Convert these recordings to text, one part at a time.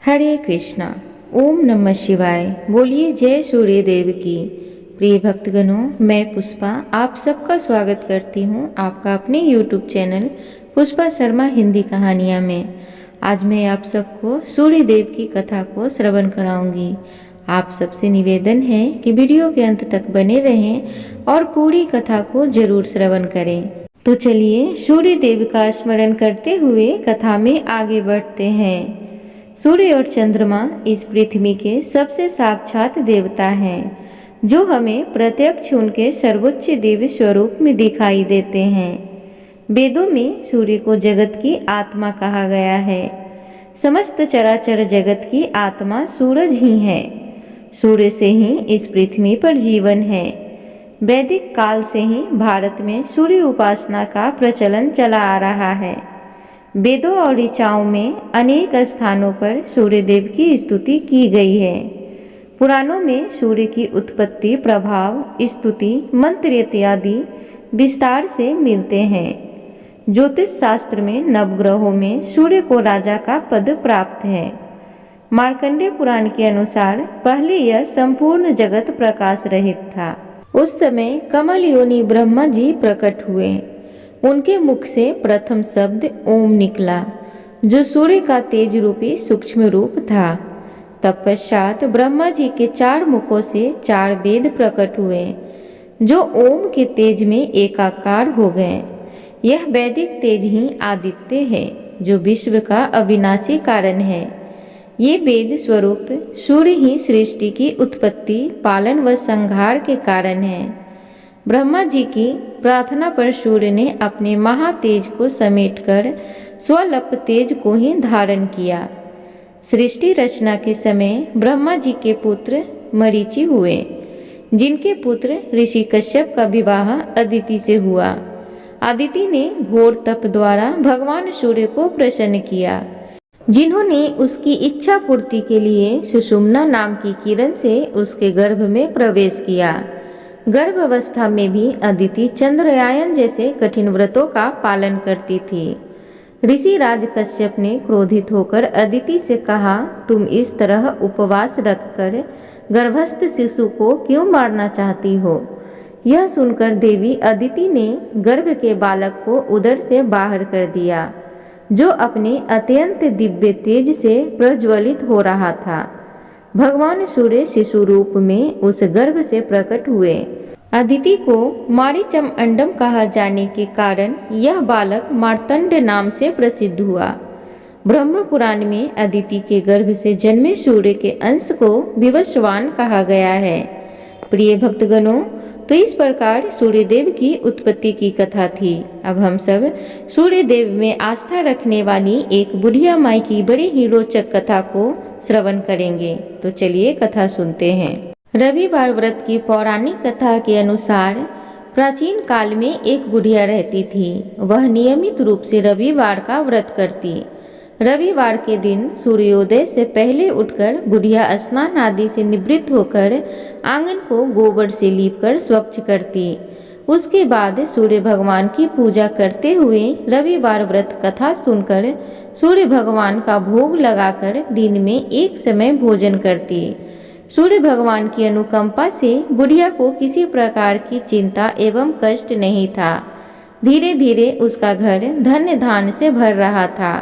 हरे कृष्णा। ओम नमः शिवाय। बोलिए जय सूर्य देव की। प्रिय भक्तगणों, मैं पुष्पा आप सबका स्वागत करती हूँ आपका अपने YouTube चैनल पुष्पा शर्मा हिंदी कहानियाँ में। आज मैं आप सबको सूर्य देव की कथा को श्रवण कराऊंगी। आप सबसे निवेदन है कि वीडियो के अंत तक बने रहें और पूरी कथा को जरूर श्रवण करें। तो चलिए सूर्य देव का स्मरण करते हुए कथा में आगे बढ़ते हैं। सूर्य और चंद्रमा इस पृथ्वी के सबसे साक्षात देवता हैं, जो हमें प्रत्यक्ष उनके सर्वोच्च दिव्य स्वरूप में दिखाई देते हैं। वेदों में सूर्य को जगत की आत्मा कहा गया है। समस्त चराचर जगत की आत्मा सूरज ही है। सूर्य से ही इस पृथ्वी पर जीवन है। वैदिक काल से ही भारत में सूर्य उपासना का प्रचलन चला आ रहा है। वेदों और ऋचाओं में अनेक स्थानों पर सूर्य देव की स्तुति की गई है। पुराणों में सूर्य की उत्पत्ति, प्रभाव, स्तुति, मंत्र इत्यादि विस्तार से मिलते हैं। ज्योतिष शास्त्र में नवग्रहों में सूर्य को राजा का पद प्राप्त है। मार्कंडेय पुराण के अनुसार पहले यह संपूर्ण जगत प्रकाश रहित था। उस समय कमल योनि ब्रह्मा जी प्रकट हुए। उनके मुख से प्रथम शब्द ओम निकला, जो सूर्य का तेज रूपी सूक्ष्म रूप था। तत्पश्चात ब्रह्मा जी के 4 मुखों से 4 वेद प्रकट हुए, जो ओम के तेज में एकाकार हो गए। यह वैदिक तेज ही आदित्य है, जो विश्व का अविनाशी कारण है। ये वेद स्वरूप सूर्य ही सृष्टि की उत्पत्ति, पालन व संहार के कारण है। ब्रह्मा जी की प्रार्थना पर सूर्य ने अपने महातेज को समेटकर स्वल्प तेज को ही धारण किया। सृष्टि रचना के समय ब्रह्मा जी के पुत्र मरीचि हुए, जिनके पुत्र ऋषि कश्यप का विवाह अदिति से हुआ। अदिति ने घोर तप द्वारा भगवान सूर्य को प्रसन्न किया, जिन्होंने उसकी इच्छा पूर्ति के लिए सुषुम्ना नाम की किरण से उसके गर्भ में प्रवेश किया। गर्भ अवस्था में भी अदिति चंद्रयान जैसे कठिन व्रतों का पालन करती थी। ऋषि राज कश्यप ने क्रोधित होकर अदिति से कहा, तुम इस तरह उपवास रखकर गर्भस्थ शिशु को क्यों मारना चाहती हो? यह सुनकर देवी अदिति ने गर्भ के बालक को उदर से बाहर कर दिया, जो अपने अत्यंत दिव्य तेज से प्रज्वलित हो रहा था। भगवान सूर्य शिशु रूप में उस गर्भ से प्रकट हुए। अदिति को मारीचम अंडम कहा जाने के कारण यह बालक मार्तंड नाम से प्रसिद्ध हुआ। ब्रह्म पुराण में अदिति के गर्भ से जन्मे सूर्य के अंश को विवस्वान कहा गया है। प्रिय भक्तगणों, तो इस प्रकार सूर्य देव की उत्पत्ति की कथा थी। अब हम सब सूर्य देव में आस्था रखने वाली एक बुढ़िया माई की बड़ी ही रोचक कथा को श्रवण करेंगे। तो चलिए कथा सुनते हैं। रविवार व्रत की पौराणिक कथा के अनुसार प्राचीन काल में एक बुढ़िया रहती थी। वह नियमित रूप से रविवार का व्रत करती। रविवार के दिन सूर्योदय से पहले उठकर बुढ़िया स्नान आदि से निवृत्त होकर आंगन को गोबर से लीपकर स्वच्छ करती। उसके बाद सूर्य भगवान की पूजा करते हुए रविवार व्रत कथा सुनकर सूर्य भगवान का भोग लगाकर दिन में एक समय भोजन करती। सूर्य भगवान की अनुकंपा से बुढ़िया को किसी प्रकार की चिंता एवं कष्ट नहीं था। धीरे धीरे उसका घर धन्य धान से भर रहा था।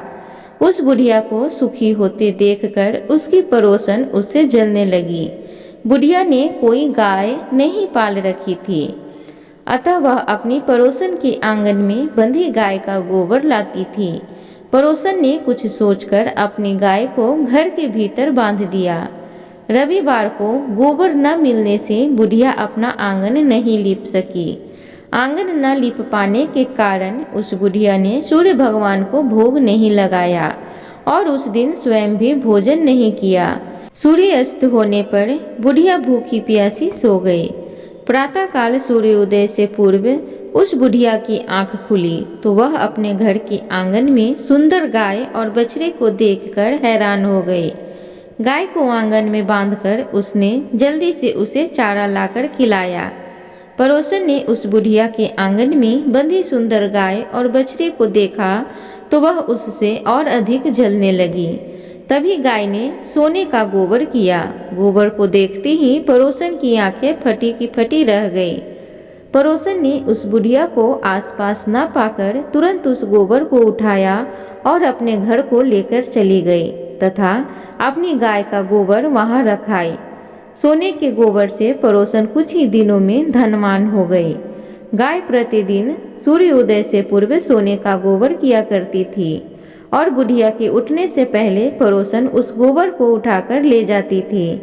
उस बुढ़िया को सुखी होते देखकर उसकी पड़ोसन उससे जलने लगी। बुढ़िया ने कोई गाय नहीं पाल रखी थी, अतः वह अपनी पड़ोसन के आंगन में बंधी गाय का गोबर लाती थी। पड़ोसन ने कुछ सोचकर अपनी गाय को घर के भीतर बांध दिया। रविवार को गोबर न मिलने से बुढ़िया अपना आंगन नहीं लीप सकी। आंगन न लीप पाने के कारण उस बुढ़िया ने सूर्य भगवान को भोग नहीं लगाया और उस दिन स्वयं भी भोजन नहीं किया। सूर्य अस्त होने पर बुढ़िया भूखी प्यासी सो गई। प्रातःकाल सूर्योदय से पूर्व उस बुढ़िया की आंख खुली तो वह अपने घर के आंगन में सुंदर गाय और बछड़े को देखकर हैरान हो गई। गाय को आंगन में बांधकर उसने जल्दी से उसे चारा लाकर खिलाया। पड़ोसन ने उस बुढ़िया के आंगन में बंधी सुंदर गाय और बछड़े को देखा तो वह उससे और अधिक जलने लगी। तभी गाय ने सोने का गोबर किया। गोबर को देखते ही पड़ोसन की आंखें फटी की फटी रह गई। पड़ोसन ने उस बुढ़िया को आसपास न पाकर तुरंत उस गोबर को उठाया और अपने घर को लेकर चली गई तथा अपनी गाय का गोबर वहां रखाई। सोने के गोबर से पड़ोसन कुछ ही दिनों में धनवान हो गई। गाय प्रतिदिन सूर्योदय से पूर्व सोने का गोबर किया करती थी और बुढ़िया के उठने से पहले पड़ोसन उस गोबर को उठाकर ले जाती थी।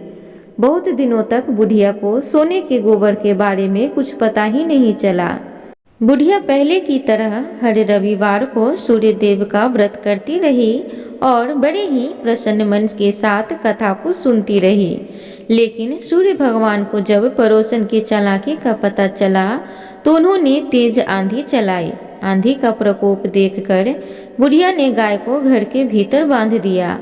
बहुत दिनों तक बुढ़िया को सोने के गोबर के बारे में कुछ पता ही नहीं चला। बुढ़िया पहले की तरह हर रविवार को सूर्य देव का व्रत करती रही और बड़े ही प्रसन्न मन के साथ कथा को सुनती रही। लेकिन सूर्य भगवान को जब पड़ोसन की चालाकी का पता चला तो उन्होंने तेज आंधी चलाई। आंधी का प्रकोप देखकर बुढ़िया ने गाय को घर के भीतर बांध दिया।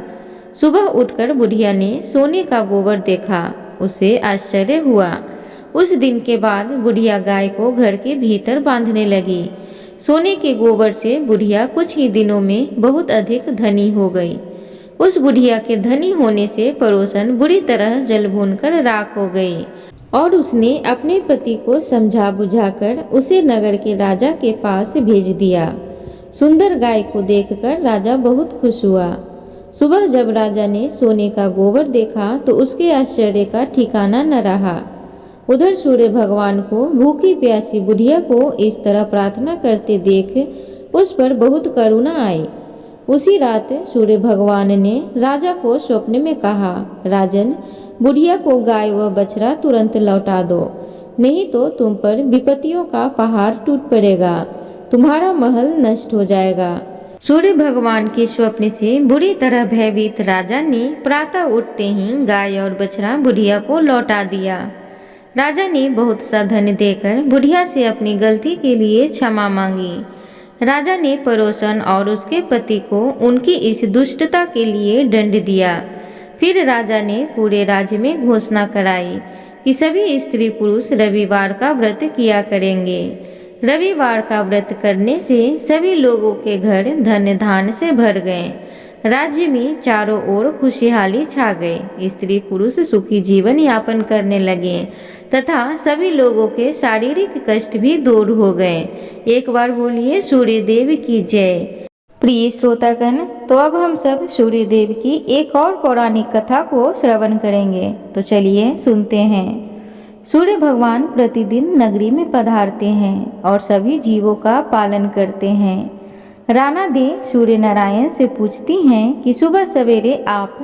सुबह उठकर बुढ़िया ने सोने का गोबर देखा। उसे आश्चर्य हुआ। उस दिन के बाद बुढ़िया गाय को घर के भीतर बांधने लगी। सोने के गोबर से बुढ़िया कुछ ही दिनों में बहुत अधिक धनी हो गई। उस बुढ़िया के धनी होने से पड़ोसन बुरी तरह जल भूनकर राख हो गई और उसने अपने पति को समझा बुझाकर उसे नगर के राजा के पास भेज दिया। सुंदर गाय को देखकर राजा बहुत खुश हुआ। सुबह जब राजा ने सोने का गोबर देखा तो उसके आश्चर्य का ठिकाना न रहा। उधर सूर्य भगवान को भूखी प्यासी बुढ़िया को इस तरह प्रार्थना करते देख उस पर बहुत करुणा आई। उसी रात सूर्य भगवान ने राजा को स्वप्न में कहा, राजन, बुढ़िया को गाय व बछड़ा तुरंत लौटा दो, नहीं तो तुम पर विपत्तियों का पहाड़ टूट पड़ेगा, तुम्हारा महल नष्ट हो जाएगा। सूर्य भगवान के स्वप्न से बुरी तरह भयभीत राजा ने प्रातः उठते ही गाय और बछड़ा बुढ़िया को लौटा दिया। राजा ने बहुत सा धन देकर बुढ़िया से अपनी गलती के लिए क्षमा मांगी। राजा ने पड़ोसन और उसके पति को उनकी इस दुष्टता के लिए दंड दिया। फिर राजा ने पूरे राज्य में घोषणा कराई कि सभी स्त्री पुरुष रविवार का व्रत किया करेंगे। रविवार का व्रत करने से सभी लोगों के घर धन धान से भर गए। राज्य में चारों ओर खुशहाली छा गई। स्त्री पुरुष सुखी जीवन यापन करने लगे तथा सभी लोगों के शारीरिक कष्ट भी दूर हो गए। एक बार बोलिए सूर्य देव की जय। प्रिय श्रोतागण, तो अब हम सब सूर्य देव की एक और पौराणिक कथा को श्रवण करेंगे। तो चलिए सुनते हैं। सूर्य भगवान प्रतिदिन नगरी में पधारते हैं और सभी जीवों का पालन करते हैं। राणा दे सूर्य नारायण से पूछती हैं कि सुबह सवेरे आप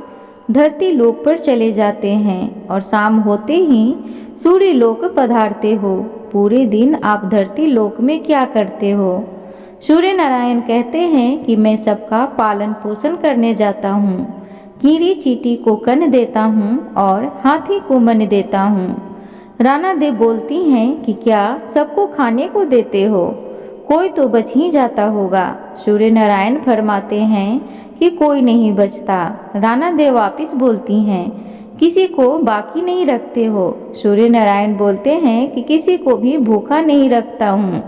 धरती लोक पर चले जाते हैं और शाम होते ही सूर्य लोक पधारते हो, पूरे दिन आप धरती लोक में क्या करते हो? सूर्य नारायण कहते हैं कि मैं सबका पालन पोषण करने जाता हूँ, कीड़ी चींटी को कन्न देता हूँ और हाथी को मन देता हूँ। राणा दे बोलती हैं कि क्या सबको खाने को देते हो? कोई तो बच ही जाता होगा। सूर्य नारायण फरमाते हैं कि कोई नहीं बचता। राणा दे वापिस बोलती हैं, किसी को बाकी नहीं रखते हो? सूर्य नारायण बोलते हैं कि किसी को भी भूखा नहीं रखता हूँ।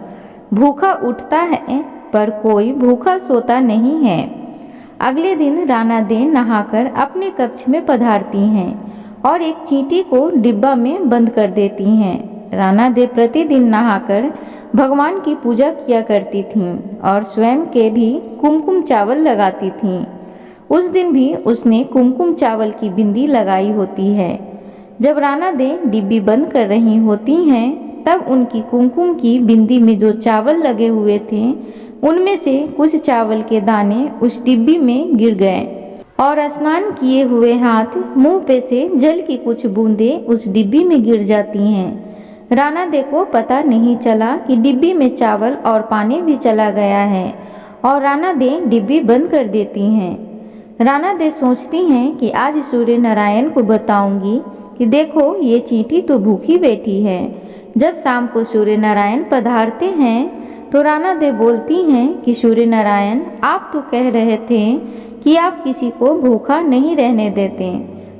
भूखा उठता है पर कोई भूखा सोता नहीं है। अगले दिन राणा दे नहाकर अपने कक्ष में पधारती हैं और एक चींटी को डिब्बा में बंद कर देती हैं। राणा दे प्रतिदिन नहाकर भगवान की पूजा किया करती थीं और स्वयं के भी कुमकुम चावल लगाती थीं। उस दिन भी उसने कुमकुम चावल की बिंदी लगाई होती है। जब राणा दे डिब्बी बंद कर रही होती हैं तब उनकी कुमकुम की बिंदी में जो चावल लगे हुए थे उनमें से कुछ चावल के दाने उस डिब्बी में गिर गए और स्नान किए हुए हाथ मुंह पे से जल की कुछ बूंदें उस डिब्बी में गिर जाती हैं। राणा दे को पता नहीं चला कि डिब्बी में चावल और पानी भी चला गया है और राणा दे डिब्बी बंद कर देती हैं। राणा दे सोचती हैं कि आज सूर्य नारायण को बताऊंगी कि देखो ये चींटी तो भूखी बैठी है। जब शाम को सूर्य नारायण पधारते हैं तो राणा दे बोलती हैं कि सूर्य नारायण, आप तो कह रहे थे कि आप किसी को भूखा नहीं रहने देते।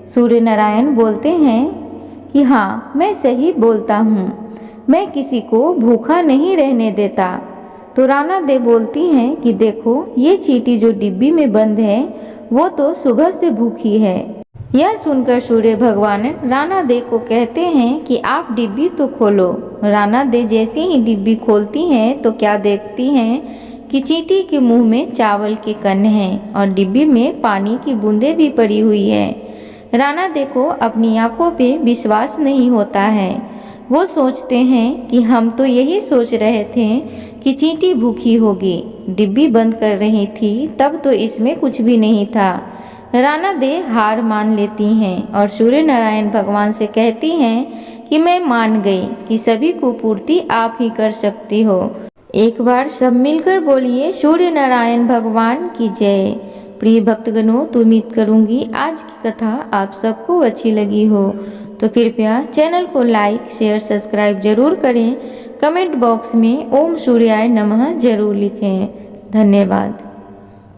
सूर्य नारायण बोलते हैं कि हाँ, मैं सही बोलता हूँ, मैं किसी को भूखा नहीं रहने देता। तो राणा दे बोलती हैं कि देखो ये चींटी जो डिब्बी में बंद है वो तो सुबह से भूखी है। यह सुनकर सूर्य भगवान राणा दे को कहते हैं कि आप डिब्बी तो खोलो। राणा दे जैसे ही डिब्बी खोलती हैं तो क्या देखती हैं कि चींटी के मुंह में चावल के कण हैं और डिब्बी में पानी की बूंदें भी पड़ी हुई है। राणा दे को अपनी आंखों पे विश्वास नहीं होता है। वो सोचते हैं कि हम तो यही सोच रहे थे कि चींटी भूखी होगी, डिब्बी बंद कर रही थी तब तो इसमें कुछ भी नहीं था। राणा दे हार मान लेती हैं और सूर्य नारायण भगवान से कहती हैं कि मैं मान गई कि सभी कुपूर्ति आप ही कर सकती हो। एक बार सब मिलकर बोलिए सूर्य नारायण भगवान की जय। प्रिय भक्तगणों, तो उम्मीद करूंगी आज की कथा आप सबको अच्छी लगी हो, तो कृपया चैनल को लाइक शेयर सब्सक्राइब जरूर करें। कमेंट बॉक्स में ओम सूर्याय नमः जरूर लिखें। धन्यवाद।